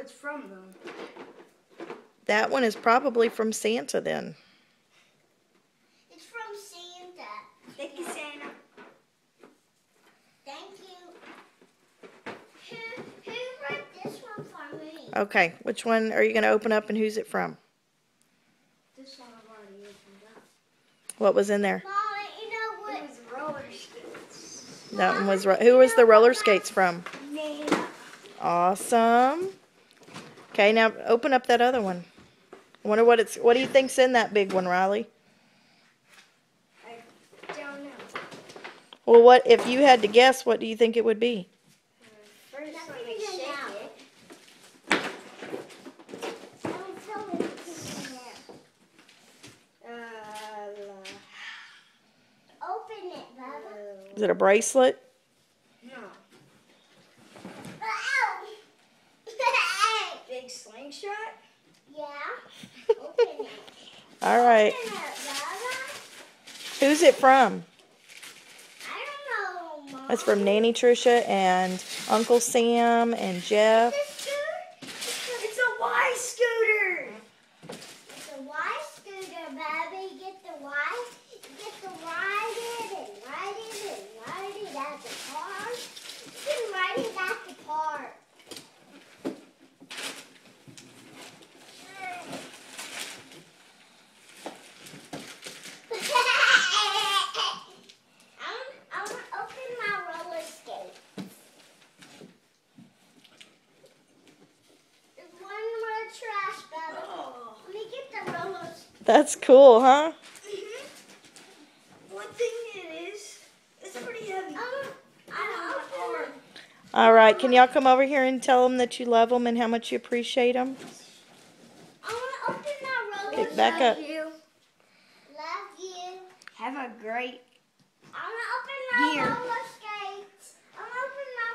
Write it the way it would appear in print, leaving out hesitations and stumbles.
it's from, though. That one is probably from Santa then. It's from Santa. Thank you, Santa. Thank you. Who wrote this one for me? Okay, which one are you going to open up and who's it from? This one I've already opened up. What was in there? Mama, you know what? It was roller skates. That one was, who was the roller skates from? Nana. Awesome. Okay, now open up that other one. I wonder what do you think's in that big one, Rylee? I don't know. Well, what if you had to guess, what do you think it would be? First, Nothing let me is in shake there. it. Don't tell me what's in there. Open it, Bubba. Is it a bracelet? No. Ow! Big slingshot? Yeah. Open it. All right. Open it, Bubba. Who's it from? I don't know, Mom. That's from Nanny Tricia and Uncle Sam and Jeff. It's a Y scooter! It's a Y scooter, baby. Get the Y. Get the ride it and ride it and ride it at the park. You can ride it at the park. I'm gonna open my roller skate. There's one more trash, Bubba. Oh. Let me get the roller skate. That's cool, huh? One thing it is, it's pretty heavy. I'm open. All right, can y'all come over here and tell them that you love them and how much you appreciate them? I want to open my roller Pick skate. back up. You. Love you. Have a great I want to open my Here. roller skate.